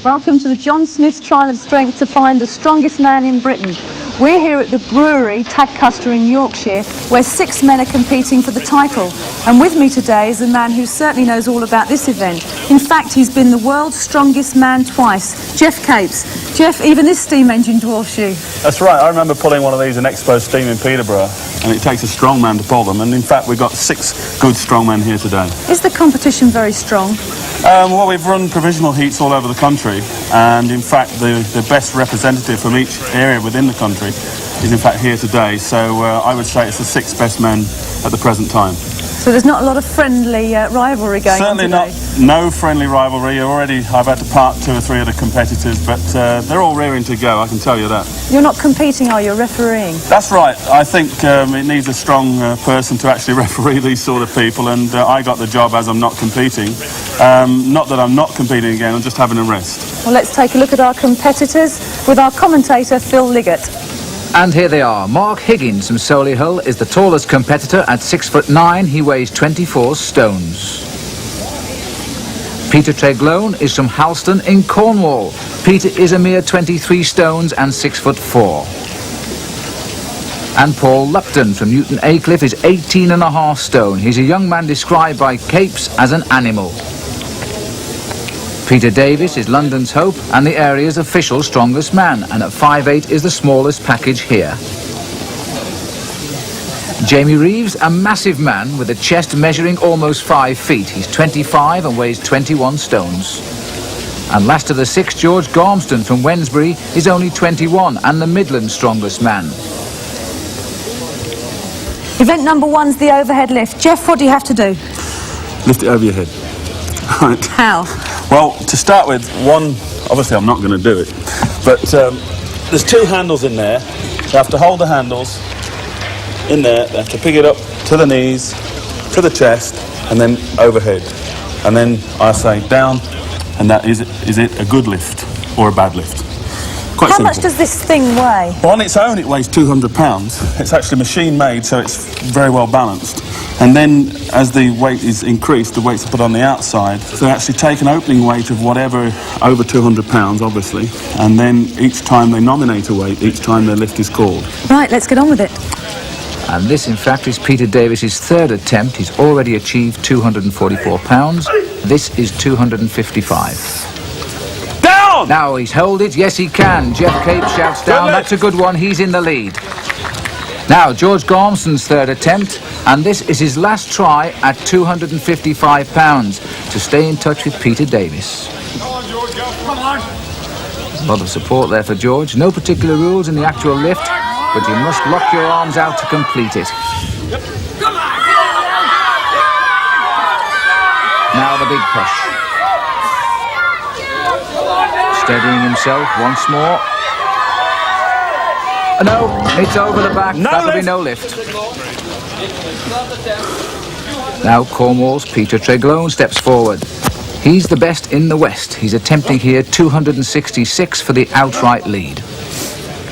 Welcome to the John Smith Trial of Strength to find the strongest man in Britain. We're here at the brewery Tadcaster in Yorkshire, where 6 men are competing for the title. And with me today is a man who certainly knows all about this event. In fact, he's been the world's strongest man twice, Geoff Capes. Geoff, even this steam engine dwarfs you. That's right. I remember pulling one of these in Expo Steam in Peterborough, and it takes a strong man to pull them. And in fact, we've got 6 good strong men here today. Is the competition very strong? Well, we've run provisional heats all over the country, and in fact, the best representative from each area within the country is in fact here today. So I would say it's the 6 best men at the present time. So there's not a lot of friendly rivalry going on today? Certainly not. No friendly rivalry. Already I've had to park 2 or 3 of the competitors, but they're all rearing to go, I can tell you that. You're not competing, are you? You're refereeing? That's right. I think it needs a strong person to actually referee these sort of people, and I got the job as I'm not competing. Not that I'm not competing again, I'm just having a rest. Well, let's take a look at our competitors with our commentator, Phil Liggett. And here they are. Mark Higgins from Solihull is the tallest competitor at 6'9". He weighs 24 stones. Peter Tregloan is from Halston in Cornwall. Peter is a mere 23 stones and 6'4". And Paul Lupton from Newton Aycliffe is 18.5 stone. He's a young man described by Capes as an animal. Peter Davis is London's hope and the area's official strongest man, and at 5'8" is the smallest package here. Jamie Reeves, a massive man with a chest measuring almost 5 feet. He's 25 and weighs 21 stones. And last of the 6, George Garmston from Wednesbury is only 21 and the Midland's strongest man. Event number 1's the overhead lift. Geoff, what do you have to do? Lift it over your head. Right. How? Well, to start with, obviously I'm not going to do it, but there's 2 handles in there. You have to hold the handles in there, they have to pick it up to the knees, to the chest, and then overhead. And then I say down, and that is it a good lift or a bad lift? Quite How simple. much does this thing weigh? Well, on its own it weighs 200 pounds. It's actually machine made, so it's very well balanced. And then as the weight is increased, the weights are put on the outside. So they actually take an opening weight of whatever, over 200 pounds obviously, and then each time they nominate a weight, each time their lift is called. Right, let's get on with it. And this, in fact, is Peter Davis's 3rd attempt. He's already achieved 244 pounds. This is 255. Down! Now he's held it. Yes, he can. Geoff Capes shouts down. That's a good one. He's in the lead. Now, George Garmston's 3rd attempt, and this is his last try at 255 pounds to stay in touch with Peter Davis. Come on, George, go. Come on. A lot of support there for George. No particular rules in the actual lift, but you must lock your arms out to complete it. Now the big push. Steadying himself once more. No, it's over the back. That'll be no lift. Now Cornwall's Peter Tregloan steps forward. He's the best in the West. He's attempting here 266 for the outright lead.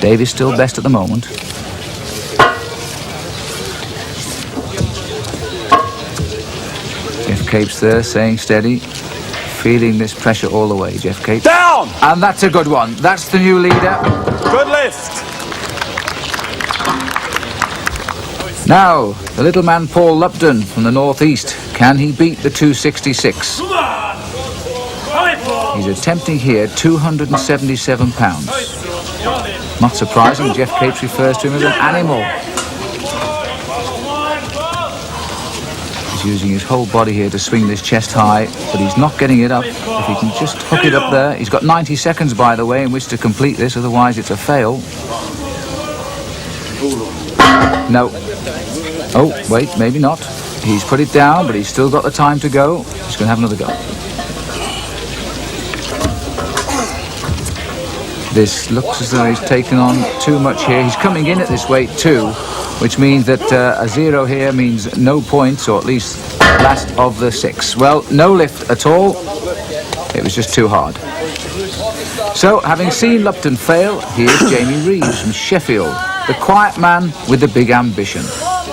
Davis still best at the moment. Geoff Capes there, saying steady. Feeling this pressure all the way, Geoff Capes. Down! And that's a good one. That's the new leader. Good lift. Now, the little man Paul Lupton from the northeast. Can he beat the 266? He's attempting here 277 pounds. Not surprising, Geoff Capes refers to him as an animal. He's using his whole body here to swing this chest high, but he's not getting it up. If he can just hook it up there. He's got 90 seconds, by the way, in which to complete this, otherwise it's a fail. No. Oh, wait, maybe not. He's put it down, but he's still got the time to go. He's going to have another go. This looks as though he's taken on too much here. He's coming in at this weight too, which means that a 0 here means no points, or at least last of the 6. Well, no lift at all. It was just too hard. So, having seen Lupton fail, here's Jamie Reeves from Sheffield, the quiet man with the big ambition.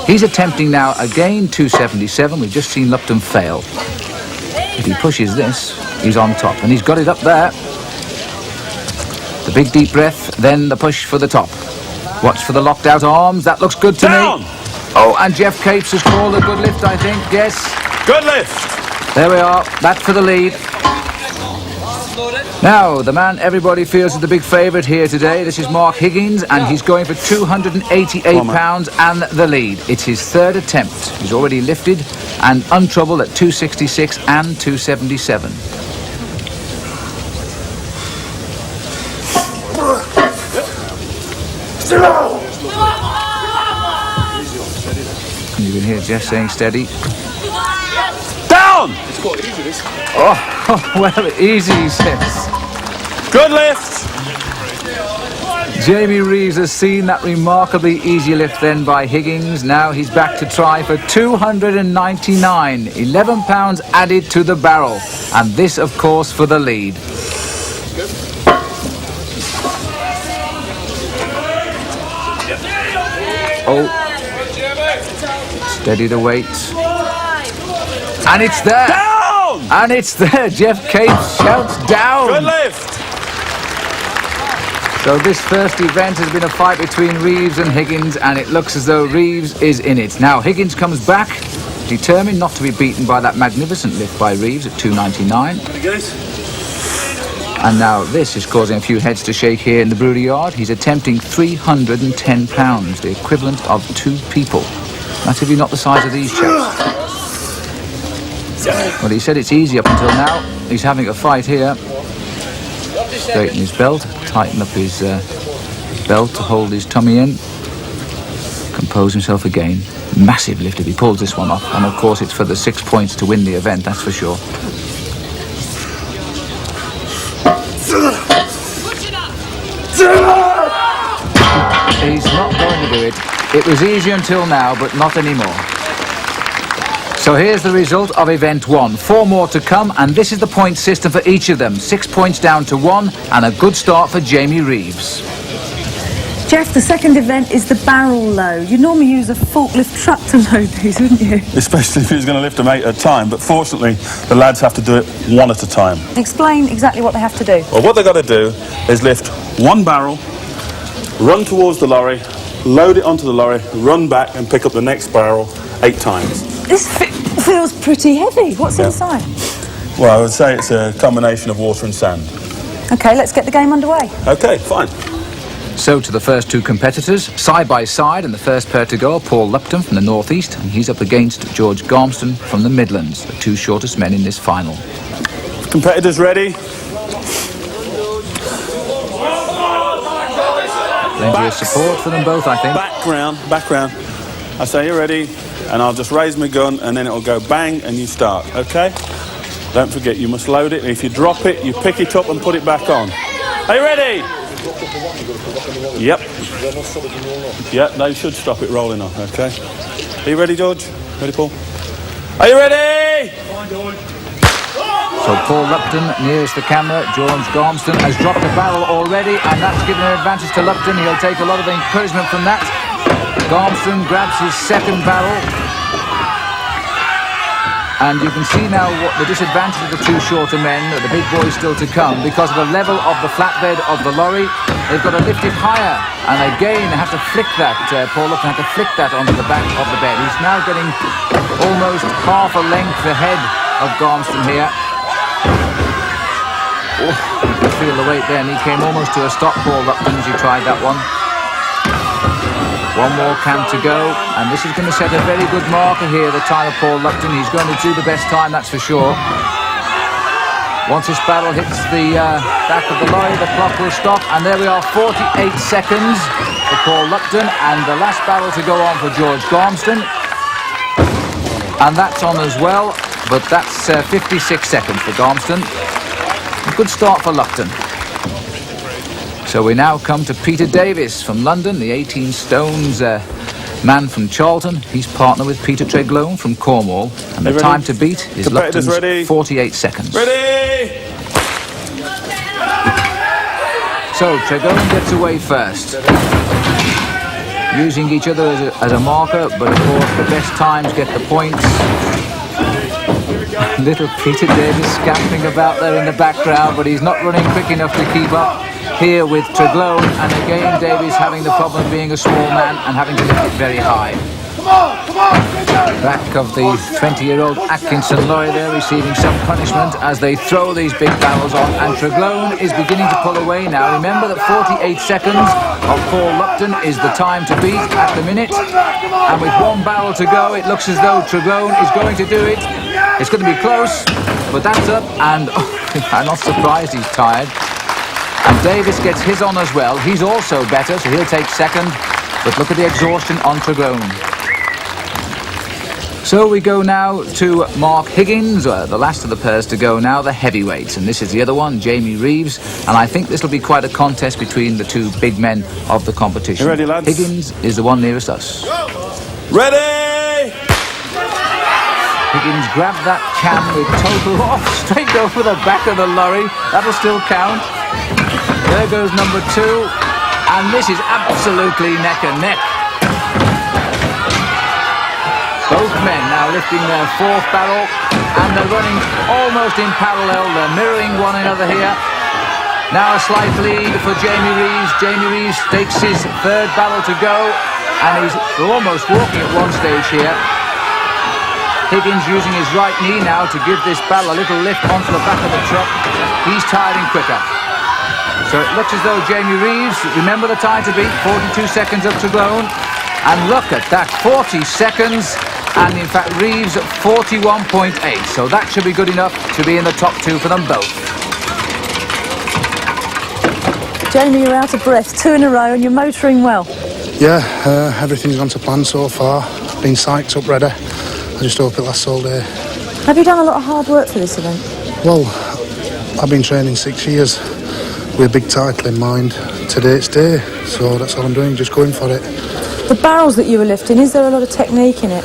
He's attempting now again 277. We've just seen Lupton fail. If he pushes this, he's on top, and he's got it up there. The big deep breath, then the push for the top. Watch for the locked out arms. That looks good to Down. me. Oh, and Geoff Capes has called a good lift, I think. Yes. Good lift. There we are. That for the lead. Now, the man everybody feels is the big favourite here today. This is Mark Higgins, and he's going for 288 pounds and the lead. It's his third attempt. He's already lifted and untroubled at 266 and 277. You can hear Geoff saying steady. Down. It's quite easy, this. Oh, well, easy, he says. Good lift. Jamie Reeves has seen that remarkably easy lift then by Higgins. Now he's back to try for 299. 11 pounds added to the barrel. And this, of course, for the lead. Oh. Steady the weight. And it's there. Down. And it's there. Geoff Capes shouts down. Good lift. So this first event has been a fight between Reeves and Higgins, and it looks as though Reeves is in it. Now Higgins comes back, determined not to be beaten by that magnificent lift by Reeves at 299. And now this is causing a few heads to shake here in the brewery yard. He's attempting 310 pounds, the equivalent of 2 people. That's if you're not the size of these chaps. Well, he said it's easy up until now. He's having a fight here. Straighten his belt, tighten up his belt to hold his tummy in. Compose himself again. Massive lift if he pulls this one off. And of course it's for the 6 points to win the event, that's for sure. He's not going to do it. It was easy until now, but not anymore. So here's the result of event 1. 4 more to come, and this is the point system for each of them. 6 points down to 1, and a good start for Jamie Reeves. Geoff, the second event is the barrel load. You normally use a forklift truck to load these, wouldn't you? Especially if he was going to lift them 8 at a time, but fortunately the lads have to do it 1 at a time. Explain exactly what they have to do. Well, what they've got to do is lift 1 barrel, run towards the lorry, load it onto the lorry, run back and pick up the next barrel 8 times. This feels pretty heavy. What's inside? Well, I would say it's a combination of water and sand. OK, let's get the game underway. OK, fine. So to the first 2 competitors, side by side, and the first pair to go, Paul Lupton from the northeast, and he's up against George Garmston from the Midlands, the 2 shortest men in this final. Competitors ready? Plenty of support for them both, I think. Back round. I say you're ready, and I'll just raise my gun, and then it'll go bang, and you start, OK? Don't forget, you must load it. If you drop it, you pick it up and put it back on. Are you ready? Yep. Yep, they should stop it rolling off, OK? Are you ready, George? Ready, Paul? Are you ready? So Paul Lupton nearest the camera. George Garmston has dropped the barrel already, and that's given an advantage to Lupton. He'll take a lot of encouragement from that. Garmston grabs his second barrel. And you can see now what the disadvantage of the 2 shorter men, the big boys still to come, because of the level of the flatbed of the lorry. They've got to lift it higher, and again they have to flick that. Paul Lupton had to flick that onto the back of the bed. He's now getting almost half a length ahead of Garmston here. Oh, you can feel the weight there, and he came almost to a stop, Paul Lupton, as he tried that one. 1 more camp to go, and this is going to set a very good marker here, the time of Paul Lupton. He's going to do the best time, that's for sure. Once this barrel hits the back of the lorry, the clock will stop, and there we are, 48 seconds for Paul Lupton, and the last barrel to go on for George Garmston. And that's on as well, but that's 56 seconds for Garmston. A good start for Lupton. So we now come to Peter Davis from London, the 18 stones man from Charlton. He's partnered with Peter Tregloan from Cornwall. And the time to beat is Lupton's 48 seconds. Ready? So Tregloan gets away first. Using each other as a marker, but of course the best times get the points. Little Peter Davis scampering about there in the background, but he's not running quick enough to keep up. here with Tregloan, and again Davies having the problem of being a small man and having to lift it very high. Back of the 20-year-old Atkinson lorry there, receiving some punishment as they throw these big barrels on, and Tregloan is beginning to pull away now. Remember that 48 seconds of Paul Lupton is the time to beat at the minute, and with one barrel to go, it looks as though Tregloan is going to do it. It's going to be close, but that's up, and I'm not surprised he's tired. And Davies gets his on as well. He's also better, so he'll take second, but look at the exhaustion on Tregloan. So we go now to Mark Higgins, the last of the pairs to go now, the heavyweights. And this is the other one, Jamie Reeves. And I think this will be quite a contest between the two big men of the competition. You ready, lads? Higgins is the one nearest us. Ready! Higgins grabbed that can with total off, straight over the back of the lorry. That'll still count. There goes number 2. And this is absolutely neck and neck. Both men now lifting their 4th barrel, and they're running almost in parallel. They're mirroring one another here. Now a slight lead for Jamie Reeves. Jamie Reeves takes his 3rd barrel to go, and he's almost walking at one stage here. Higgins using his right knee now to give this barrel a little lift onto the back of the truck. He's tiring quicker. So it looks as though Jamie Reeves, remember the time to beat, 42 seconds up to Tregloan. And look at that, 40 seconds. And in fact, Reeves at 41.8, so that should be good enough to be in the top 2 for them both. Jamie, you're out of breath. 2 in a row and you're motoring well. Yeah, everything's gone to plan so far. Been psyched up, ready. I just hope it lasts all day. Have you done a lot of hard work for this event? Well, I've been training 6 years with a big title in mind. Today's day, so that's all I'm doing, just going for it. The barrels that you were lifting, is there a lot of technique in it?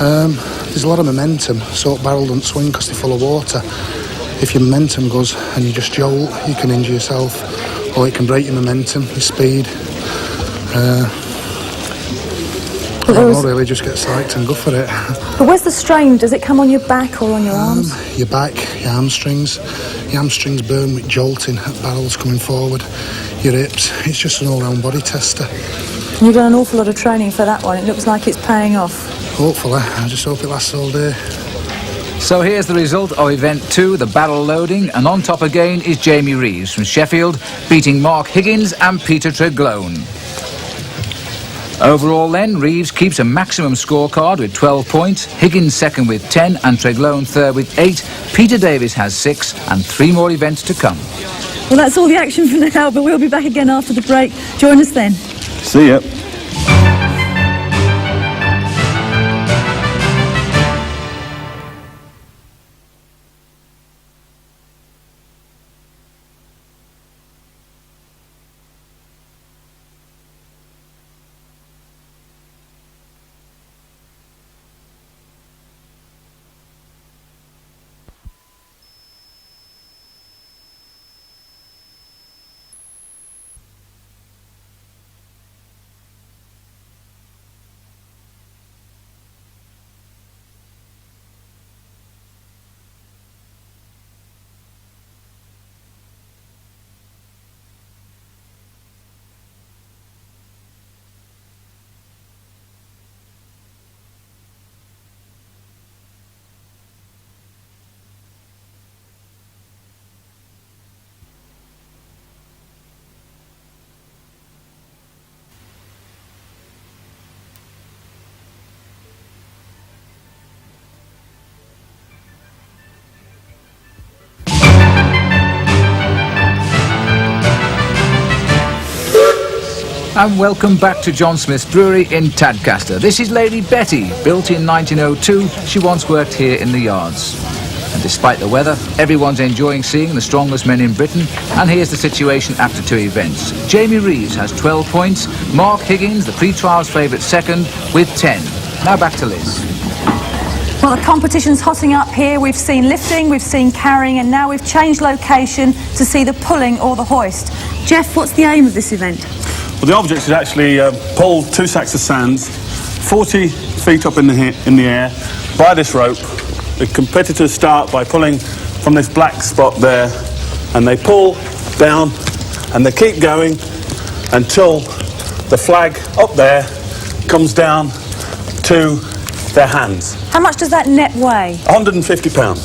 There's a lot of momentum, so a barrel doesn't swing because they're full of water. If your momentum goes and you just jolt, you can injure yourself, or it can break your momentum, your speed. Not really, just get psyched and go for it. But where's the strain? Does it come on your back or on your arms? Your back, your hamstrings. Your hamstrings burn with jolting at barrels coming forward. Your hips. It's just an all-round body tester. And you've done an awful lot of training for that one. It looks like it's paying off. Hopefully. I just hope it lasts all day. So here's the result of event 2, the barrel loading, and on top again is Jamie Reeves from Sheffield, beating Mark Higgins and Peter Tregloan. Overall then, Reeves keeps a maximum scorecard with 12 points, Higgins second with 10 and Tregloan third with 8. Peter Davies has 6 and 3 more events to come. Well, that's all the action for now, but we'll be back again after the break. Join us then. See ya. And welcome back to John Smith's Brewery in Tadcaster. This is Lady Betty. Built in 1902, she once worked here in the yards. And despite the weather, everyone's enjoying seeing the strongest men in Britain. And here's the situation after 2 events. Jamie Reeves has 12 points. Mark Higgins, the pre-trials favourite, second with 10. Now back to Liz. Well, the competition's hotting up here. We've seen lifting, we've seen carrying, and now we've changed location to see the pulling or the hoist. Geoff, what's the aim of this event? Well, the object is actually pull 2 sacks of sands 40 feet up in the air by this rope. The competitors start by pulling from this black spot there, and they pull down And they keep going until the flag up there comes down to their hands. How much does that net weigh? 150 pounds.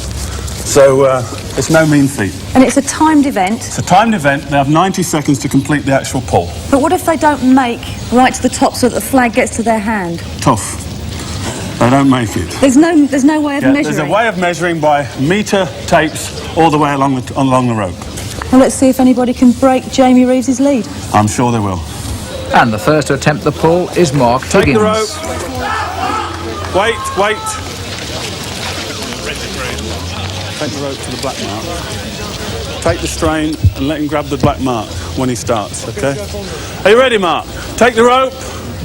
So it's no mean feat. And it's a timed event. It's a timed event. They have 90 seconds to complete the actual pull. But what if they don't make right to the top so that the flag gets to their hand? Tough. They don't make it. There's no way of measuring. There's a way of measuring by metre tapes all the way along the rope. Well, let's see if anybody can break Jamie Reeves' lead. I'm sure they will. And the first to attempt the pull is Mark Higgins. Take the rope. Wait. Take the rope to the black mark. Take the strain and let him grab the black mark when he starts, okay? Are you ready, Mark? Take the rope.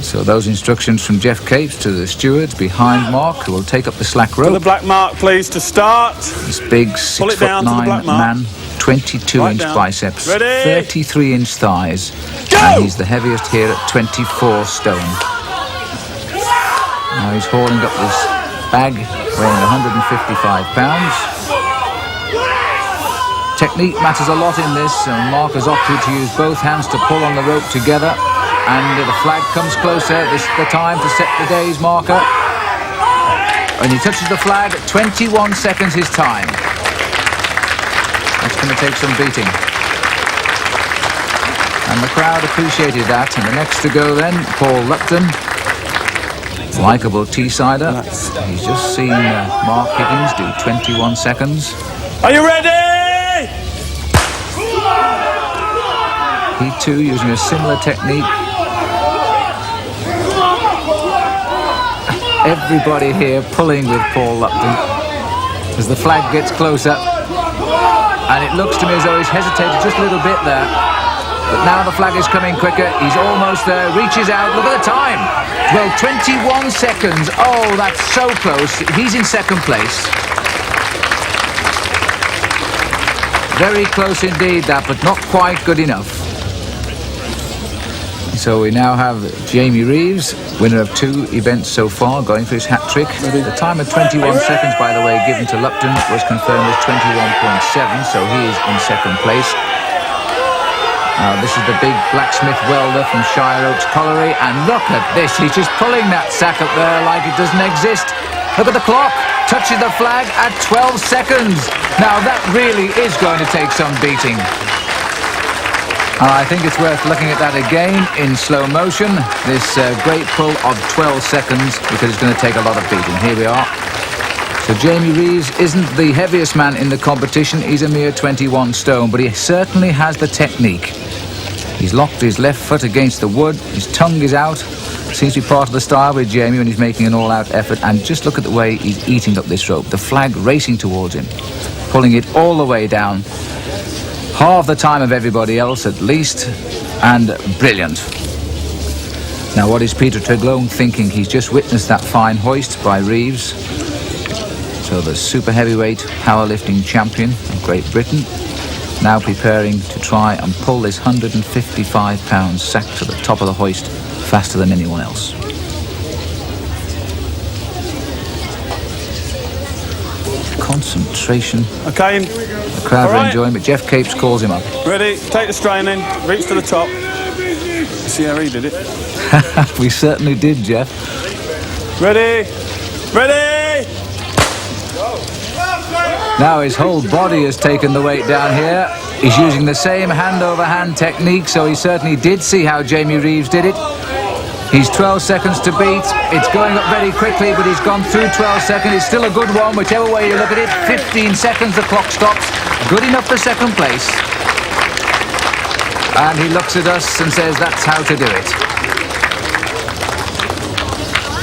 So those instructions from Geoff Capes to the stewards behind Mark, who will take up the slack rope. To the black mark, please, to start. This big 6'9" man, 22-inch biceps, 33-inch thighs, and he's the heaviest here at 24 stone. Now he's hauling up this bag weighing 155 pounds. Technique matters a lot in this, and Mark has opted to use both hands to pull on the rope together. And the flag comes closer. This is the time to set the day's marker. When he touches the flag, 21 seconds his time. That's going to take some beating. And the crowd appreciated that. And the next to go then, Paul Lupton. Likeable Teessider. He's just seen Mark Higgins do 21 seconds. Are you ready? He too using a similar technique. Everybody here pulling with Paul Lupton as the flag gets closer, and it looks to me as though he's hesitated just a little bit there, but now the flag is coming quicker. He's almost there, reaches out. Look at the time. Well, 21 seconds. Oh, that's so close. He's in second place. Very close indeed, that, but not quite good enough. So we now have Jamie Reeves, winner of 2 events so far, going for his hat-trick. The time of 21 seconds, by the way, given to Lupton was confirmed as 21.7, so he is in second place. This is the big blacksmith welder from Shire Oaks Colliery, and look at this, he's just pulling that sack up there like it doesn't exist. Look at the clock, touches the flag at 12 seconds. Now that really is going to take some beating. I think it's worth looking at that again in slow motion, this great pull of 12 seconds, because it's going to take a lot of beating. Here we are. So Jamie Reeves isn't the heaviest man in the competition. He's a mere 21 stone, but he certainly has the technique. He's locked his left foot against the wood. His tongue is out. Seems to be part of the style with Jamie when he's making an all-out effort. And just look at the way he's eating up this rope. The flag racing towards him, pulling it all the way down. Half the time of everybody else at least, and brilliant. Now what is Peter Tregloan thinking? He's just witnessed that fine hoist by Reeves. So the super heavyweight powerlifting champion of Great Britain now preparing to try and pull this 155-pound sack to the top of the hoist faster than anyone else. Concentration. Okay. The crowd are enjoying, but Geoff Capes calls him up. Ready? Take the strain in. Reach to the top. See how he did it? We certainly did, Geoff. Ready? Ready? Now his whole body has taken the weight down here. He's using the same hand-over-hand technique, so he certainly did see how Jamie Reeves did it. He's 12 seconds to beat. It's going up very quickly, but he's gone through 12 seconds. It's still a good one, whichever way you look at it. 15 seconds, the clock stops. Good enough for second place. And he looks at us and says that's how to do it.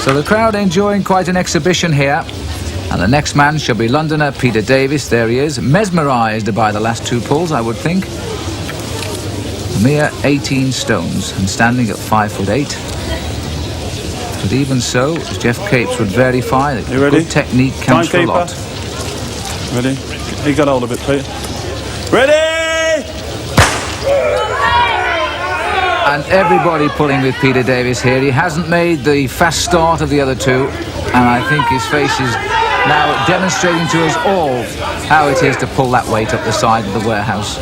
So the crowd enjoying quite an exhibition here. And the next man shall be Londoner Peter Davis. There he is, mesmerised by the last 2 pulls, I would think. A mere 18 stones and standing at 5'8". But even so, as Geoff Capes would verify, that good technique counts for a lot. Ready? He got hold of it, Pete. Ready! And everybody pulling with Peter Davis here. He hasn't made the fast start of the other 2, and I think his face is now demonstrating to us all how it is to pull that weight up the side of the warehouse.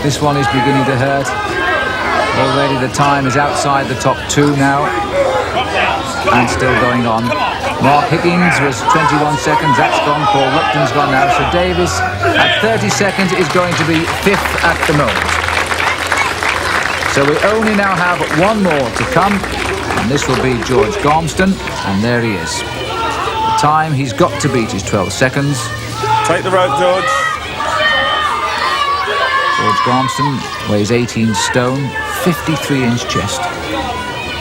This one is beginning to hurt. Already the time is outside the top 2 now. And still going on. Mark Higgins was 21 seconds. That's gone. Paul Lupton's gone now. So Davis at 30 seconds is going to be 5th at the moment. So we only now have one more to come. And this will be George Garmston. And there he is. The time he's got to beat is 12 seconds. Take the rope, George. George Garmston weighs 18 stone, 53-inch chest.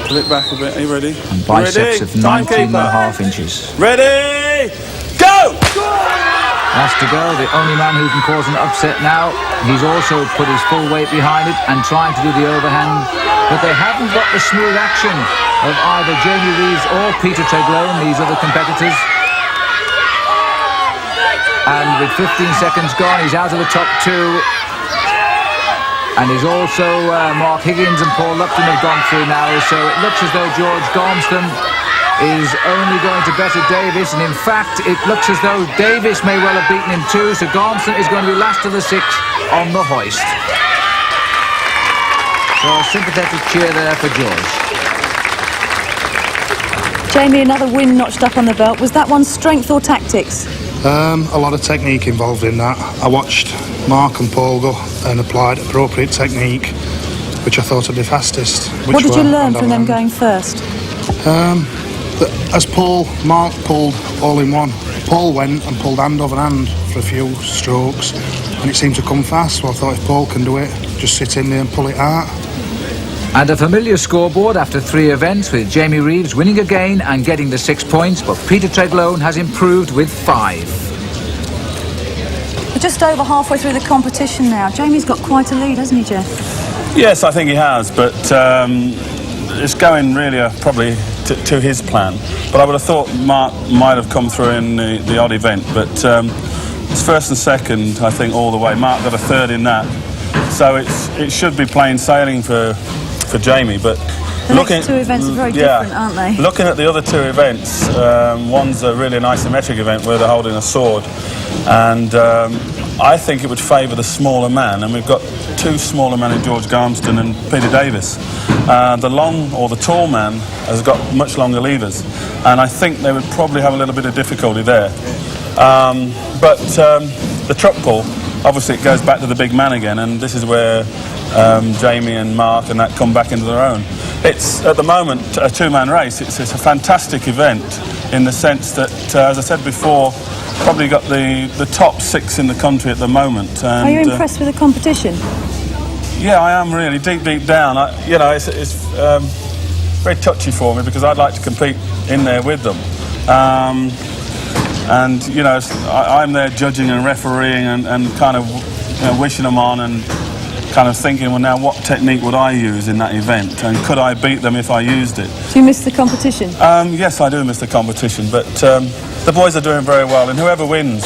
Pull it back a bit. Are you ready? And biceps of 19.5 inches. Ready? Go! Has to go, the only man who can cause an upset now. He's also put his full weight behind it and trying to do the overhand. But they haven't got the smooth action of either Jamie Reeves or Peter Tregloan, these other competitors. And with 15 seconds gone, he's out of the top 2. And he's also, Mark Higgins and Paul Lupton have gone through now, so it looks as though George Garmston is only going to better Davis, and in fact, it looks as though Davis may well have beaten him too, so Garmston is going to be last of the 6 on the hoist. So a sympathetic cheer there for George. Jamie, another win notched up on the belt. Was that one strength or tactics? A lot of technique involved in that. I watched Mark and Paul go and applied appropriate technique, which I thought would be fastest. What did you learn from them going first? As Mark pulled all in one. Paul went and pulled hand over hand for a few strokes, and it seemed to come fast. So I thought if Paul can do it, just sit in there and pull it out. And a familiar scoreboard after 3 events, with Jamie Reeves winning again and getting the 6 points, but Peter Tregloan has improved with 5. We're just over halfway through the competition now. Jamie's got quite a lead, hasn't he, Geoff? Yes, I think he has, but it's going really probably to his plan. But I would have thought Mark might have come through in the odd event, but it's first and second, I think, all the way. Mark got a 3rd in that, so it should be plain sailing for Jamie. But the next 2 events are very different, aren't they? Looking at the other 2 events, one's a really an isometric event where they're holding a sword, and I think it would favour the smaller man, and we've got 2 smaller men in George Garmston and Peter Davis. The long or the tall man has got much longer levers, and I think they would probably have a little bit of difficulty there. But the truck pull, obviously it goes back to the big man again, and this is where Jamie and Mark and that come back into their own. It's at the moment a 2-man race. It's a fantastic event in the sense that, as I said before, probably got the top 6 in the country at the moment. And, are you impressed with the competition? Yeah, I am really deep down. It's very touchy for me because I'd like to compete in there with them. And I'm there judging and refereeing and kind of wishing them on and kind of thinking, well, now what technique would I use in that event, and could I beat them if I used it? Do you miss the competition? Yes, I do miss the competition, but the boys are doing very well, and whoever wins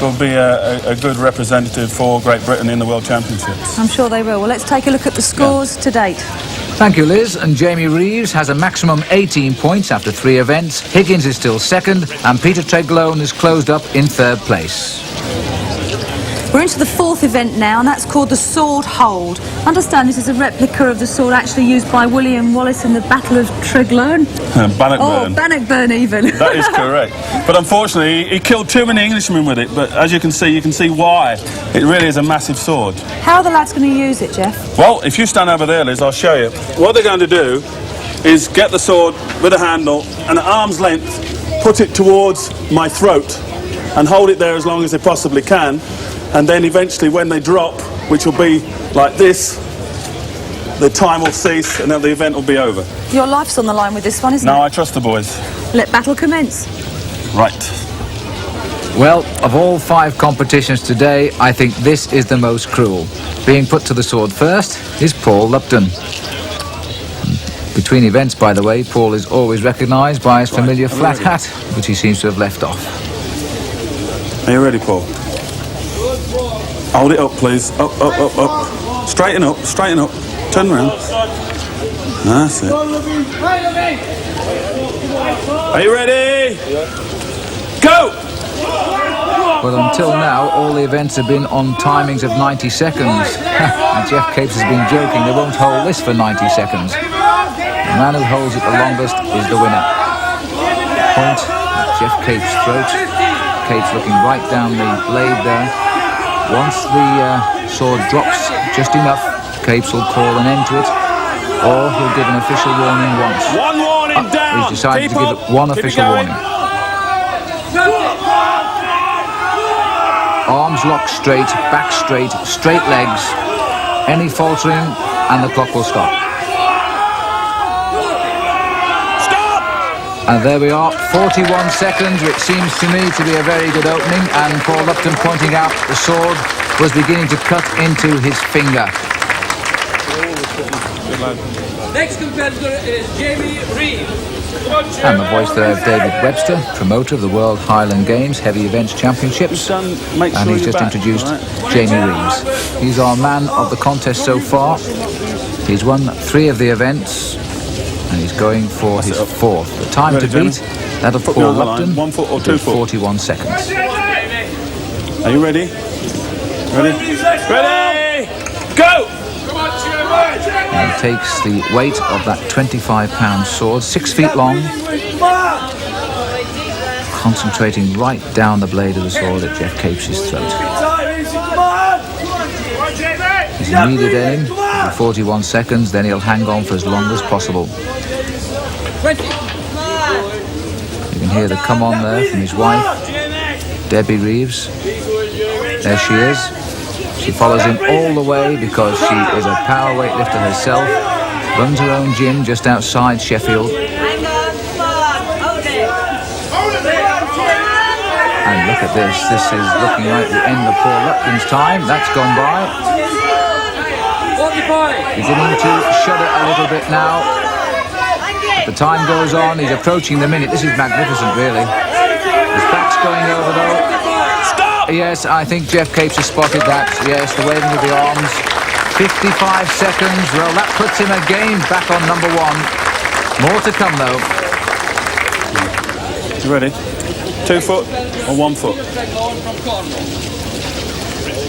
will be a good representative for Great Britain in the World Championships. I'm sure they will. Well, let's take a look at the scores to date. Thank you, Liz. And Jamie Reeves has a maximum 18 points after 3 events. Higgins is still 2nd, and Peter Tregloan is closed up in 3rd place. We're into the 4th event now, and that's called the Sword Hold. I understand this is a replica of the sword actually used by William Wallace in the Battle of Tregloan. Bannockburn. Oh, Bannockburn even. That is correct. But unfortunately, he killed too many Englishmen with it. But as you can see why. It really is a massive sword. How are the lads going to use it, Geoff? Well, if you stand over there, Liz, I'll show you. What they're going to do is get the sword with a handle and at arm's length put it towards my throat and hold it there as long as they possibly can. And then eventually when they drop, which will be like this, the time will cease and then the event will be over. Your life's on the line with this one, isn't it? No, I trust the boys. Let battle commence. Right. Well, of all 5 competitions today, I think this is the most cruel. Being put to the sword first is Paul Lupton. Between events, by the way, Paul is always recognised by his familiar flat hat, which he seems to have left off. Are you ready, Paul? Hold it up, please. Up. Straighten up. Turn around. That's it. Are you ready? Go! But until now, all the events have been on timings of 90 seconds. And Geoff Capes has been joking, they won't hold this for 90 seconds. The man who holds it the longest is the winner. Point at Geoff Capes' throat. Capes looking right down the blade there. Once the sword drops just enough, Capes will call an end to it, or he'll give an official warning once. One warning down. He's decided to give it one official warning. Arms locked straight, back straight, straight legs. Any faltering and the clock will stop. And there we are, 41 seconds, which seems to me to be a very good opening, and Paul Lupton pointing out the sword was beginning to cut into his finger. Next competitor is Jamie Reeves. And the voice there of David Webster, promoter of the World Highland Games Heavy Events Championships. And he's just introduced Jamie Reeves. He's our man of the contest so far. He's won 3 of the events. And he's going for his 4th. The time to beat, that of Paul Lupton, 1 foot or 2 foot? 41 seconds. Are you ready? Ready? Ready? Go! And he takes the weight of that 25-pound sword, 6 feet long, concentrating right down the blade of the sword at Geoff Capes' throat. His immediate aim, 41 seconds, then he'll hang on for as long as possible. You can hear the come on there from his wife, Debbie Reeves. There she is. She follows him all the way because she is a power weightlifter herself, runs her own gym just outside Sheffield. And look at this is looking like the end of Paul Lupton's time. That's gone by. Beginning to shudder a little bit now. The time goes on, he's approaching the minute. This is magnificent, really. His back's going over, though. Stop! Yes, I think Geoff Capes has spotted that. Yes, the waving of the arms. 55 seconds. Well, that puts him again back on number 1. More to come, though. You ready? 2 foot or 1 foot?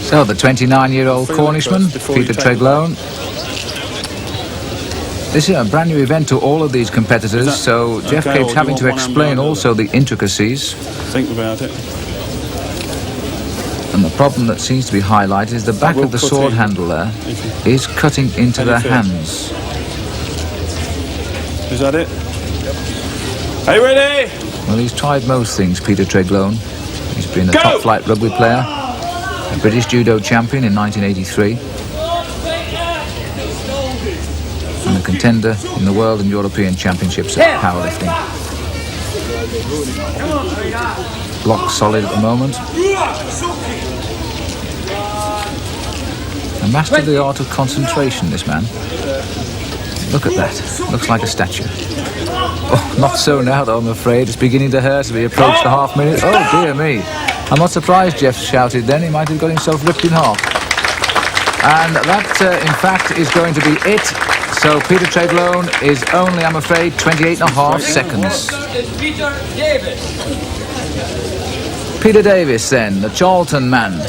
So, the 29-year-old Cornishman, Peter Tregloan. This is a brand new event to all of these competitors, so Geoff Capes having to explain also the intricacies. Think about it. And the problem that seems to be highlighted is the back of the sword handle there is cutting into their hands. Is that it? Are you ready? Well, he's tried most things, Peter Tregloan. He's been a top-flight rugby player, a British judo champion in 1983, and a contender in the World and European Championships at powerlifting. Block solid at the moment. A master of the art of concentration, this man. Look at that. Looks like a statue. Oh, not so now, though, I'm afraid. It's beginning to hurt as we approach the half minute. Oh, dear me. I'm not surprised Geoff shouted then. He might have got himself ripped in half. And that, in fact, is going to be it. So Peter Tregloan is only, I'm afraid, 28.5 seconds. Peter Davis, then, the Charlton man.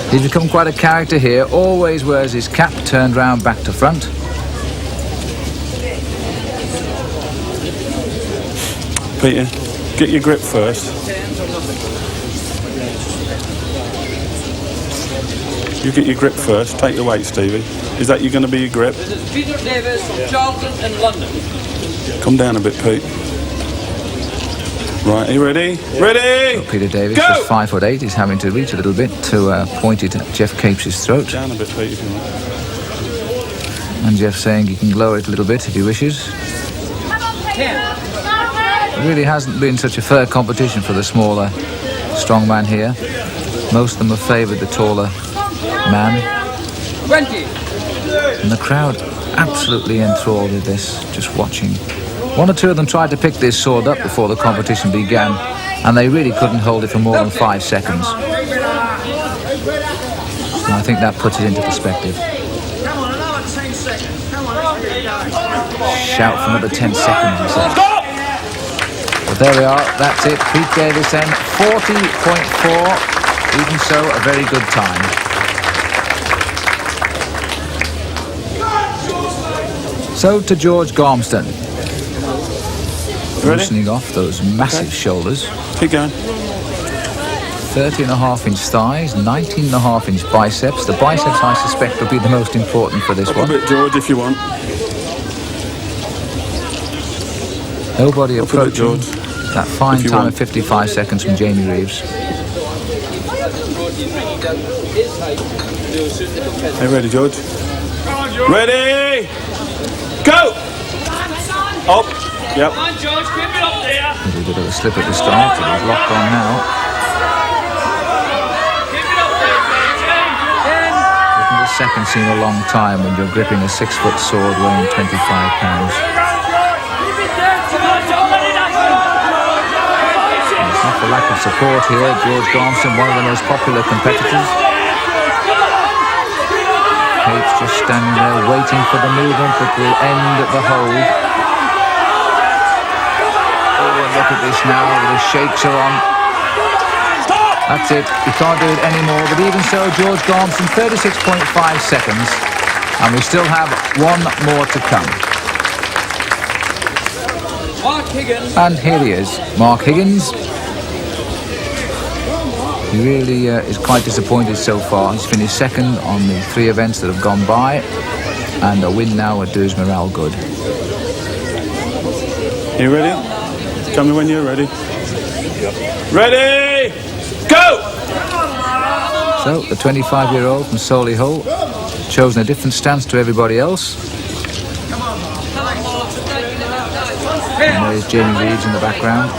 He's become quite a character here. Always wears his cap turned round back to front. Peter, get your grip first. You get your grip first. Take the weight, Stevie. Is that going to be your grip? This is Peter Davis from Charlton in London. Come down a bit, Pete. Right, are you ready? Ready? Well, Peter Davis, go! just 5'8", he's having to reach a little bit to point it at Geoff Capes' throat. Down a bit, Pete, if you want. And Geoff saying he can lower it a little bit if he wishes. It really hasn't been such a fair competition for the smaller strongman here. Most of them have favoured the taller man. 20. And the crowd absolutely enthralled with this, just watching. One or two of them tried to pick this sword up before the competition began, and they really couldn't hold it for more than 5 seconds. And I think that puts it into perspective. Shout for another 10 seconds, he said. But There we are, that's it. Pete Davis then, 40.4. Even so, a very good time. So to George Garmston. Loosening off those massive shoulders. Keep going. 30.5-inch thighs, 19.5-inch biceps. The biceps, I suspect, will be the most important for this Up one. a bit, George, if you want. Nobody Up a bit, approaching George. that fine If you time want. of 55 seconds from Jamie Reeves. Hey, ready, George? Ready? Go! Up. Yep. Come on, George, keep it up there. A little bit of a slip at the start, but he's locked on now. Keep it up there, George. Doesn't the second seem a long time when you're gripping a 6-foot sword weighing 25 pounds? Keep it there. Come on, don't let it happen. It's not for lack of support here. George Garmston, one of the most popular competitors. Capes just standing there waiting for the movement that will end the hold. Look at this now, the shakes are on. That's it, he can't do it anymore, but even so, George Garmston, 36.5 seconds, and we still have one more to come. Mark Higgins. And here he is, Mark Higgins. He really is quite disappointed so far. He's finished second on the 3 events that have gone by, and a win now would do his morale good. You ready? Tell me when you're ready. Ready? Go! So, the 25-year-old from Solihull, chosen a different stance to everybody else. And there's Jamie Reeves in the background.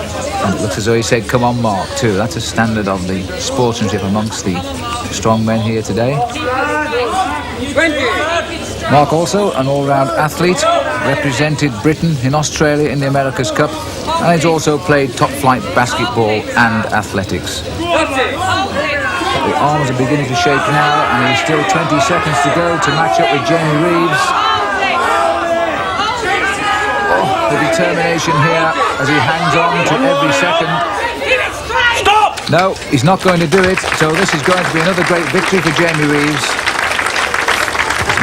And it looks as though he said, "Come on, Mark," too. That's a standard of the sportsmanship amongst the strongmen here today. 20. Mark also an all-round athlete, represented Britain in Australia in the America's Cup, and he's also played top-flight basketball and athletics. 30. The arms are beginning to shake now, and he's still 20 seconds to go to match up with Jamie Reeves. Oh, the determination here as he hangs on to every second. Stop! No, he's not going to do it, so this is going to be another great victory for Jamie Reeves.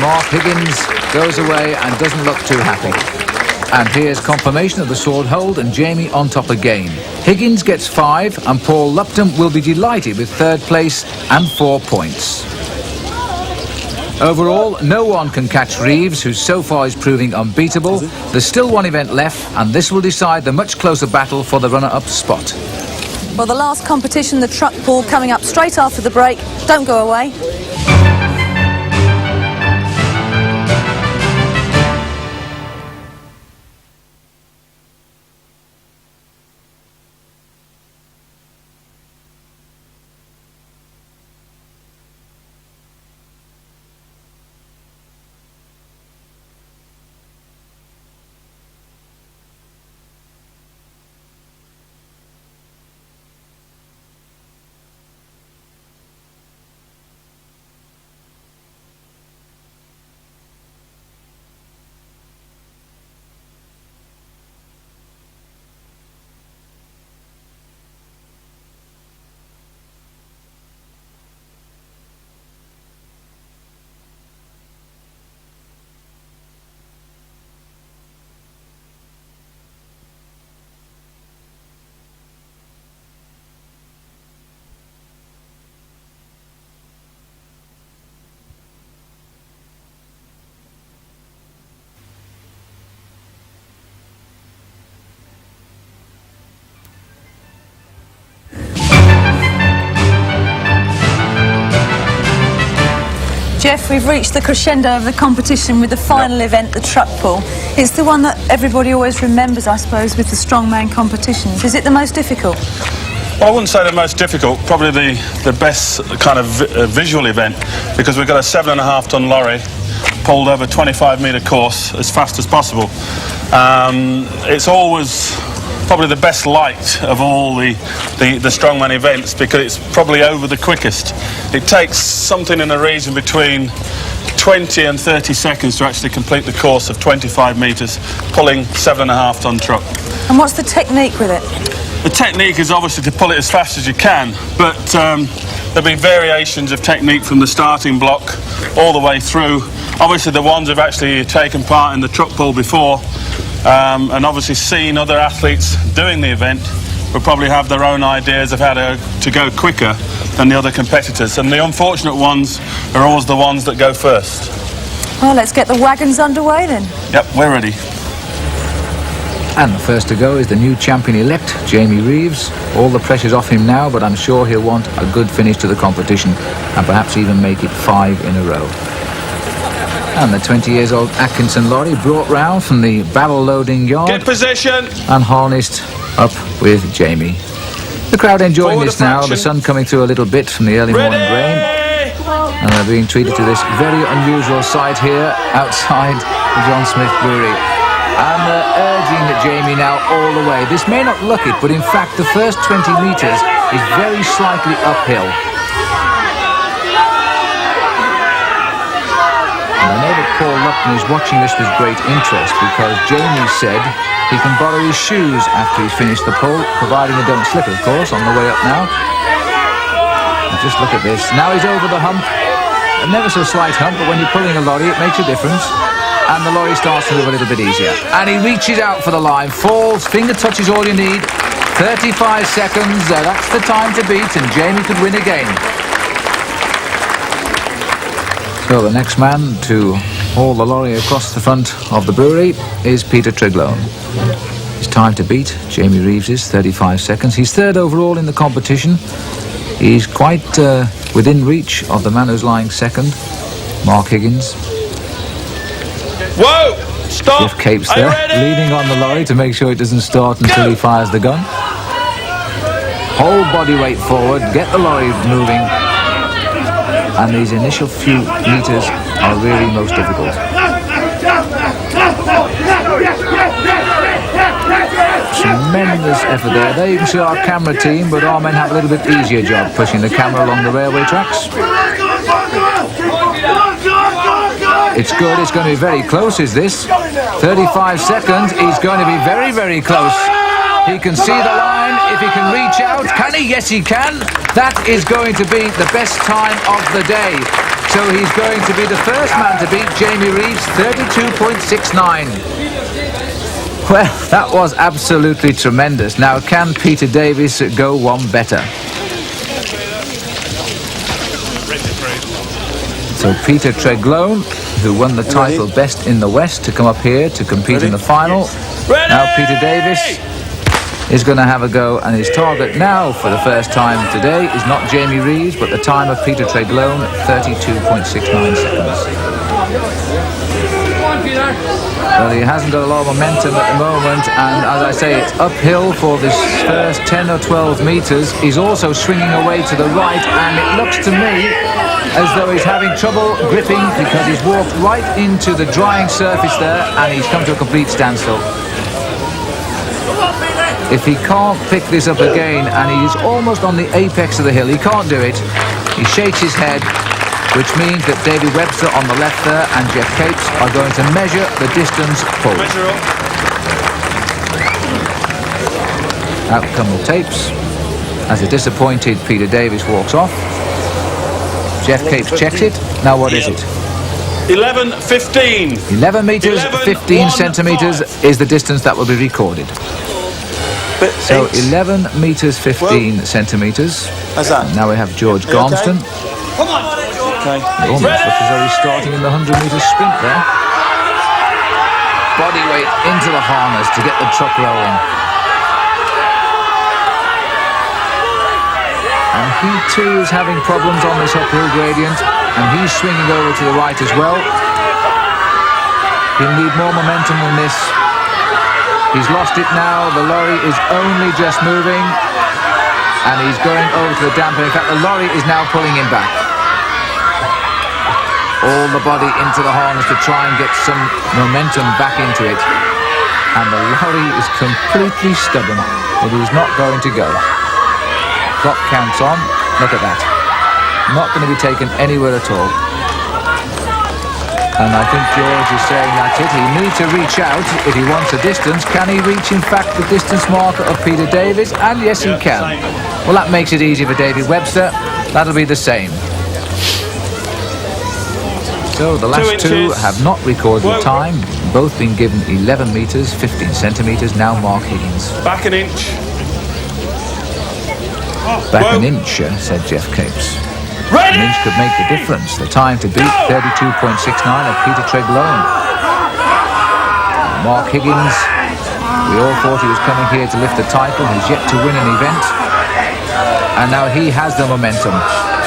Mark Higgins goes away and doesn't look too happy. And here's confirmation of the sword hold and Jamie on top again. Higgins gets 5 and Paul Lupton will be delighted with 3rd place and 4 points. Overall, no one can catch Reeves, who so far is proving unbeatable. There's still one event left, and this will decide the much closer battle for the runner-up spot. Well, the last competition, the truck pull, coming up straight after the break. Don't go away. Geoff, we've reached the crescendo of the competition with the final event, the truck pull. It's the one that everybody always remembers, I suppose, with the strongman competitions. Is it the most difficult? Well, I wouldn't say the most difficult, probably the best kind of visual event, because we've got a 7.5-ton lorry pulled over a 25-metre course as fast as possible. It's always probably the best light of all the strongman events, because it's probably over the quickest. It takes something in the region between 20 and 30 seconds to actually complete the course of 25 metres, pulling 7.5 tonne truck. And what's the technique with it? The technique is obviously to pull it as fast as you can, but there'll be variations of technique from the starting block all the way through. Obviously the ones who've actually taken part in the truck pull before and obviously seen other athletes doing the event will probably have their own ideas of how to go quicker than the other competitors, and the unfortunate ones are always the ones that go first. Well, let's get the wagons underway then. Yep, we're ready. And the first to go is the new champion-elect, Jamie Reeves. All the pressure's off him now, but I'm sure he'll want a good finish to the competition and perhaps even make it 5 in a row. And the 20-years-old Atkinson lorry brought round from the barrel loading yard. Get position! And harnessed up with Jamie. The crowd enjoying Forward this now, the sun coming through a little bit from the early morning rain. And they're being treated to this very unusual sight here outside the John Smith Brewery. And they're urging Jamie now all the way. This may not look it, but in fact the first 20 metres is very slightly uphill. And I know that Paul Lupton is watching this with great interest, because Jamie said he can borrow his shoes after he's finished the pull, providing they don't slip, of course, on the way up now. And just look at this. Now he's over the hump. A never so slight hump, but when you're pulling a lorry, it makes a difference. And the lorry starts to move a little bit easier. And he reaches out for the line, falls, finger touches all you need. 35 seconds, that's the time to beat, and Jamie could win again. So the next man to haul the lorry across the front of the brewery is Peter Tregloan. His time to beat Jamie Reeves is 35 seconds. He's third overall in the competition. He's quite within reach of the man who's lying second, Mark Higgins. Whoa! Stop! Geoff Capes there, leaning on the lorry to make sure it doesn't start until he fires the gun. Whole body weight forward, get the lorry moving. And these initial few metres are really most difficult. Tremendous effort there. There you can see our camera team, but our men have a little bit easier job pushing the camera along the railway tracks. It's good, it's going to be very close, is this? 35 seconds, he's going to be very, very close. He can see the line, if he can reach out. Can he? Yes, he can. That is going to be the best time of the day. So he's going to be the first man to beat Jamie Reeves, 32.69. Well, that was absolutely tremendous. Now, can Peter Davis go one better? So Peter Tregloan, who won the title Best in the West, to come up here to compete in the final. Now Peter Davis is going to have a go, and his target now for the first time today is not Jamie Reeves, but the time of Peter Tregloan, 32.69 seconds. Well, he hasn't got a lot of momentum at the moment, and as I say, it's uphill for this first 10 or 12 metres. He's also swinging away to the right, and it looks to me as though he's having trouble gripping, because he's walked right into the drying surface there, and he's come to a complete standstill. If he can't pick this up again, and he's almost on the apex of the hill, he can't do it. He shakes his head, which means that David Webster on the left there and Geoff Capes are going to measure the distance pulled. Out come the tapes as a disappointed Peter Davis walks off. Geoff Capes checks it. Now what is it? 11:15. 11 metres, 15 centimetres is the distance that will be recorded. So 11 metres, 15 centimetres. How's that? Now we have George Garmston. Come on. Okay. It almost looks as though he's starting in the 100-metre sprint there. Body weight into the harness to get the truck rolling. And he too is having problems on this uphill gradient, and he's swinging over to the right as well. He'll need more momentum than this. He's lost it now. The lorry is only just moving, and he's going over to the damper. In fact, the lorry is now pulling him back. All the body into the harness to try and get some momentum back into it. And the lorry is completely stubborn. It is not going to go. Clock counts on. Look at that. Not going to be taken anywhere at all. And I think George is saying that's it. He needs to reach out if he wants a distance. Can he reach, in fact, the distance marker of Peter Davies? And yes, he can. Well, that makes it easy for David Webster. That'll be the same. So the last two have not recorded the time. Both been given 11 metres, 15 centimetres. Now Mark Higgins. Back an inch. Back an inch, said Geoff Capes. An inch could make the difference. The time to beat 32.69 of Peter Tregloan. Mark Higgins, we all thought he was coming here to lift the title. He's yet to win an event. And now he has the momentum.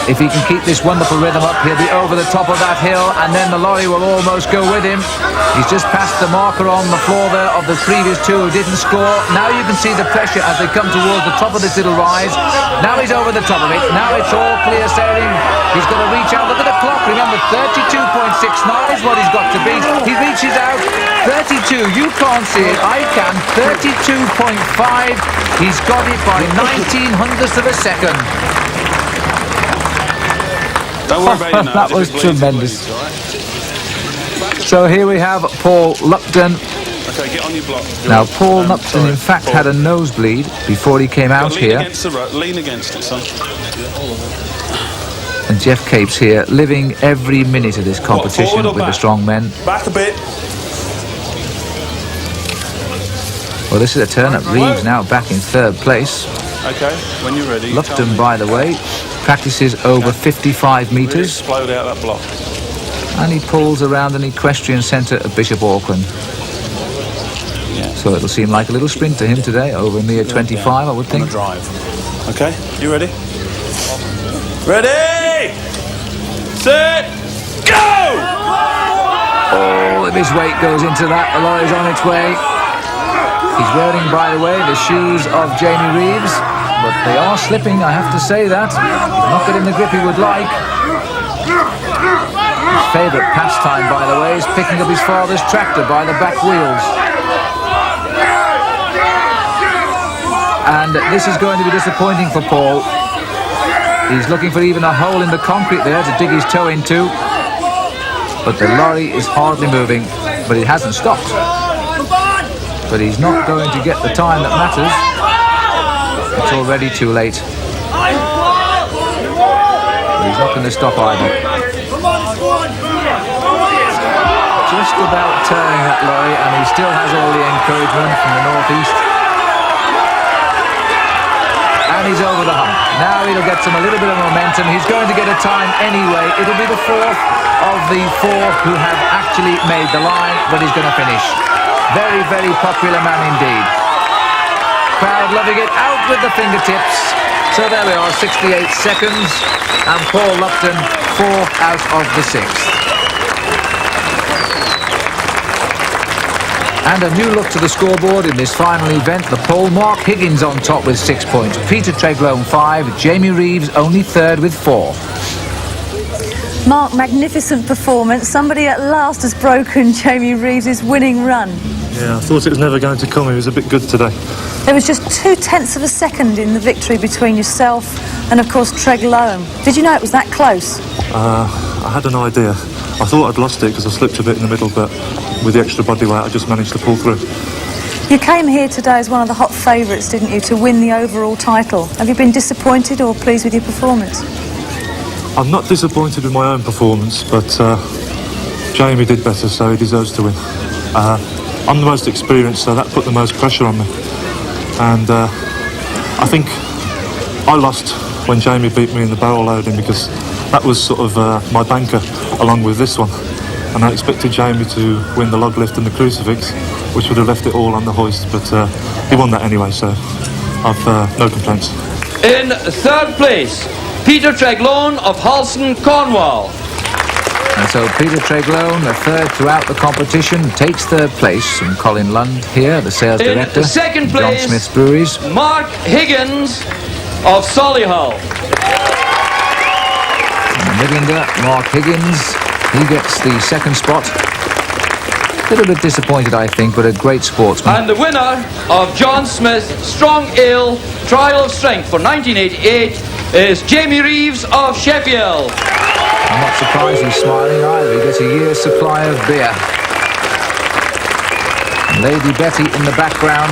If he can keep this wonderful rhythm up, he'll be over the top of that hill, and then the lorry will almost go with him. He's just passed the marker on the floor there of the previous two who didn't score. Now you can see the pressure as they come towards the top of this little rise. Now he's over the top of it. Now it's all clear sailing. He's got to reach out. Look at the clock. Remember, 32.69 is what he's got to beat. He reaches out. 32. You can't see it. I can. 32.5. He's got it by 19/100ths of a second. Don't worry about it now. That was tremendous. So here we have Paul Lupton. Okay, get on your block. Now Paul Lupton in fact had a nosebleed before he came out here. Lean against it, son. And Geoff Capes here living every minute of this competition with the strong men. Back a bit. Well, this is a turn-up. Reeves now back in third place. Okay, when you're ready. Lupton, by the way, practices over 55 Really metres. explode out that block. And he pulls around an equestrian centre at Bishop Auckland. Yeah. So it'll seem like a little sprint to him today, over a mere 25, I would think. On the drive. Okay, you ready? Ready! Set! Go! All of his weight goes into that. The lorry's on its way. He's wearing, by the way, the shoes of Jamie Reeves, but they are slipping, I have to say that. He's not getting the grip he would like. His favourite pastime, by the way, is picking up his father's tractor by the back wheels. And this is going to be disappointing for Paul. He's looking for even a hole in the concrete there to dig his toe into. But the lorry is hardly moving, but it hasn't stopped. But he's not going to get the time that matters. It's already too late. But he's not going to stop either. Just about turning that lorry, and he still has all the encouragement from the northeast. And he's over the hump. Now he'll get a little bit of momentum. He's going to get a time anyway. It'll be the fourth of the four who have actually made the line, but he's going to finish. Very, very popular man indeed. Crowd loving it. Out with the fingertips. So there we are, 68 seconds. And Paul Lupton, 4 out of the 6th. And a new look to the scoreboard in this final event. The pole, Mark Higgins on top with 6 points. Peter Tregloan 5. Jamie Reeves only third with 4. Mark, magnificent performance. Somebody at last has broken Jamie Reeves' winning run. Yeah, I thought it was never going to come. He was a bit good today. There was just 0.2 of a second in the victory between yourself and, of course, Tregloan. Did you know it was that close? I had an idea. I thought I'd lost it because I slipped a bit in the middle, but with the extra body weight, I just managed to pull through. You came here today as one of the hot favourites, didn't you, to win the overall title? Have you been disappointed or pleased with your performance? I'm not disappointed with my own performance, but Jamie did better, so he deserves to win. I'm the most experienced, so that put the most pressure on me. And I think I lost when Jamie beat me in the barrel loading, because that was sort of my banker along with this one. And I expected Jamie to win the log lift and the crucifix, which would have left it all on the hoist, but he won that anyway, so I've no complaints. In third place, Peter Tregloan of Halson, Cornwall. And so Peter Tregloan, the third throughout the competition, takes third place from Colin Lund here, the sales director. In second John place, Smith's Breweries. Mark Higgins of Solihull. And the Midlander, Mark Higgins, he gets the second spot. A little bit disappointed, I think, but a great sportsman. And the winner of John Smith's Strong Ale Trial of Strength for 1988 is Jamie Reeves of Sheffield. I'm not surprised he's smiling either. He gets a year's supply of beer. Lady Betty in the background.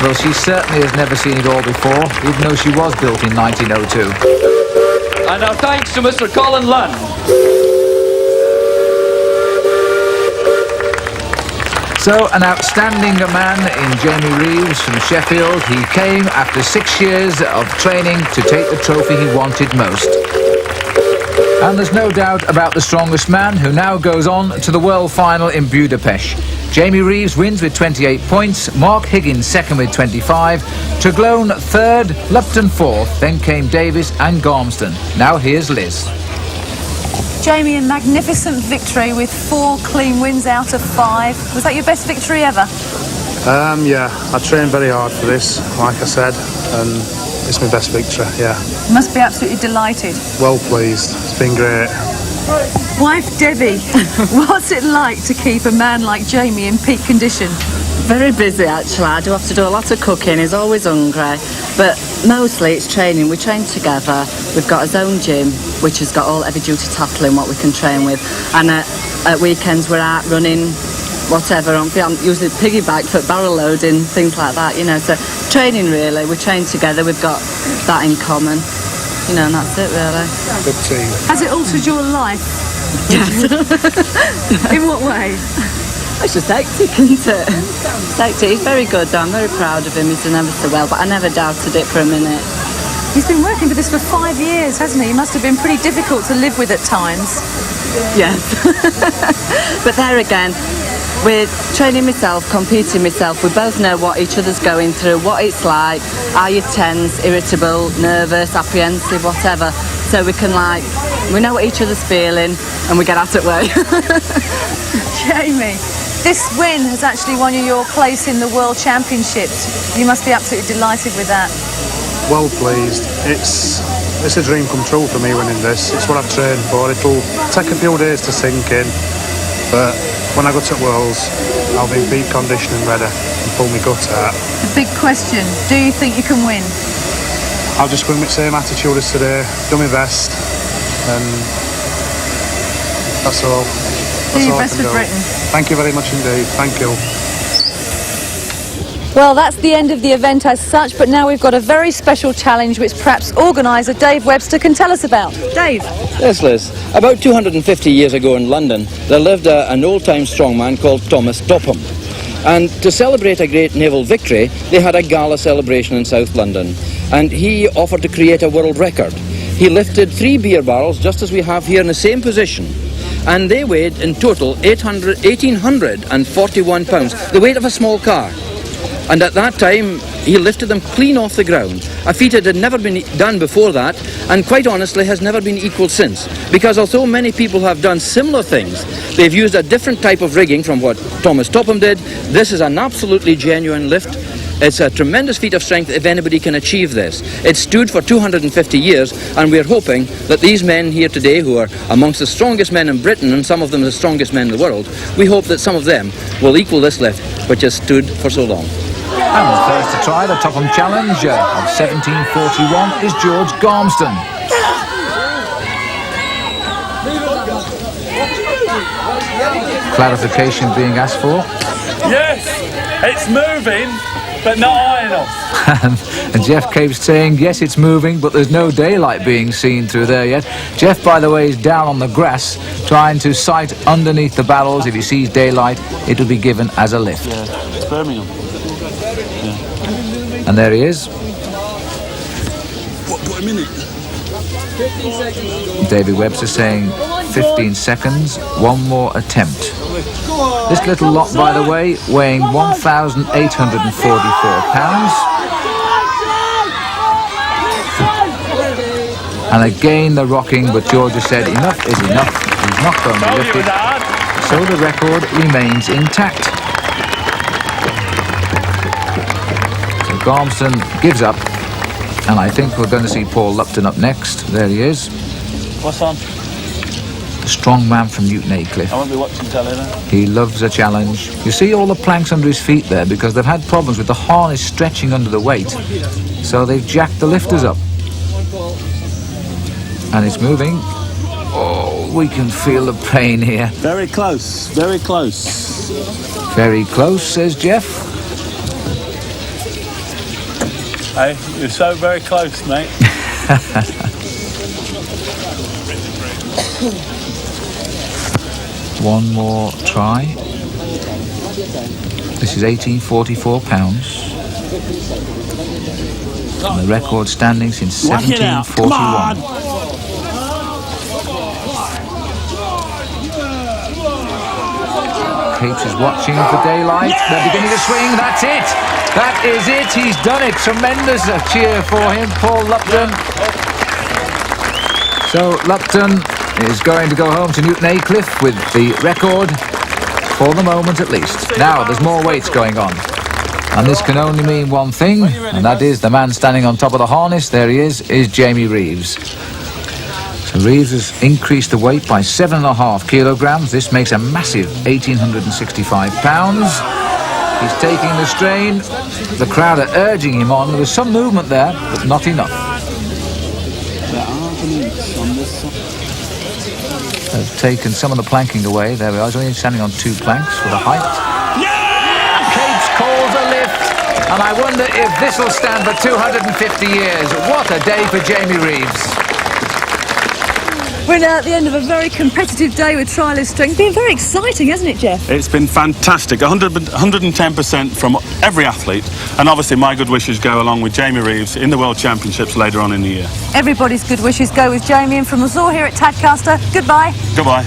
Well, she certainly has never seen it all before, even though she was built in 1902. And our thanks to Mr. Colin Lunn. So, an outstanding man in Jamie Reeves from Sheffield. He came after 6 years of training to take the trophy he wanted most. And there's no doubt about the strongest man, who now goes on to the world final in Budapest. Jamie Reeves wins with 28 points, Mark Higgins second with 25, Tregloan third, Lupton fourth, then came Davis and Garmston. Now here's Liz. Jamie, a magnificent victory with 4 clean wins out of 5. Was that your best victory ever? Yeah, I trained very hard for this, like I said, and it's my best victory, yeah. You must be absolutely delighted. Well pleased, it's been great. Wife Debbie, what's it like to keep a man like Jamie in peak condition? Very busy, actually. I do have to do a lot of cooking. He's always hungry, but mostly it's training. We train together. We've got his own gym, which has got all heavy-duty tackling, what we can train with, and at weekends we're out running, whatever. I'm usually piggyback for barrel loading, things like that, you know. So training, really. We train together. We've got that in common, you know, and that's it, really. Good team. Has it altered your life? Yes. In what way? It's just hectic, isn't it? It's hectic. He's very good, though. I'm very proud of him. He's done ever so well, but I never doubted it for a minute. He's been working for this for 5 years, hasn't he? He must have been pretty difficult to live with at times. Yes. But there again, with training myself, competing myself, we both know what each other's going through, what it's like. Are you tense, irritable, nervous, apprehensive, whatever? So we can, we know what each other's feeling, and we get at it way. Jamie, this win has actually won you your place in the World Championships. You must be absolutely delighted with that. Well pleased. It's a dream come true for me winning this. It's what I've trained for. It'll take a few days to sink in, but when I go to Worlds, I'll be in peak condition and ready and pull my guts out. The big question, do you think you can win? I'll just win with the same attitude as today, do my best, and that's all. Do your best for Britain. Thank you very much indeed. Thank you. Well, that's the end of the event as such, but now we've got a very special challenge which perhaps organiser Dave Webster can tell us about. Dave? Yes, Liz. About 250 years ago in London, there lived an old-time strongman called Thomas Topham. And to celebrate a great naval victory, they had a gala celebration in South London. And he offered to create a world record. He lifted 3 beer barrels, just as we have here in the same position. And they weighed in total 1,841 pounds, the weight of a small car. And at that time, he lifted them clean off the ground, a feat that had never been done before that, and quite honestly has never been equalled since. Because although many people have done similar things, they've used a different type of rigging from what Thomas Topham did. This is an absolutely genuine lift. It's a tremendous feat of strength if anybody can achieve this. It stood for 250 years, and we're hoping that these men here today, who are amongst the strongest men in Britain, and some of them the strongest men in the world, we hope that some of them will equal this lift, which has stood for so long. And the first to try the Topham Challenge of 1741 is George Garmston. Clarification being asked for. Yes, it's moving, but not high enough. And Geoff Capes saying, yes, it's moving, but there's no daylight being seen through there yet. Geoff, by the way, is down on the grass, trying to sight underneath the barrels. If he sees daylight, it will be given as a lift. Yeah, it's Birmingham. And there he is. What, put him in it? David Webster saying 15 seconds, one more attempt. This little lot, by the way, weighing 1,844 pounds. And again the rocking, but George has said enough is enough. He's not going to lift it. So the record remains intact. Garmston gives up, and I think we're going to see Paul Lupton up next. There he is. What's on? the strong man from Newton Aycliffe. I won't be watching telly then. He loves a challenge. You see all the planks under his feet there because they've had problems with the harness stretching under the weight. So they've jacked the lifters up. And it's moving. Oh, we can feel the pain here. Very close, very close. Very close, says Geoff. Hey, you're so very close, mate. One more try. This is 1844 pounds. And the record standing since 1741. Capes is watching for daylight. Yes! They're beginning to swing. That's it. That is it. He's done it. Tremendous cheer for him, Paul Lupton. So Lupton is going to go home to Newton Aycliffe with the record for the moment at least. Now there's more weights going on. And this can only mean one thing, and that is the man standing on top of the harness, there he is Jamie Reeves. So Reeves has increased the weight by 7.5 kilograms. This makes a massive 1,865 pounds. He's taking the strain. The crowd are urging him on. There was some movement there, but not enough. They've taken some of the planking away. There we are. He's only standing on 2 planks for the height. Capes calls a lift, and I wonder if this will stand for 250 years. What a day for Jamie Reeves. We're now at the end of a very competitive day with trialist strength. It's been very exciting, hasn't it, Geoff? It's been fantastic. 110% from every athlete. And obviously my good wishes go along with Jamie Reeves in the World Championships later on in the year. Everybody's good wishes go with Jamie, and from us all here at Tadcaster, goodbye. Goodbye.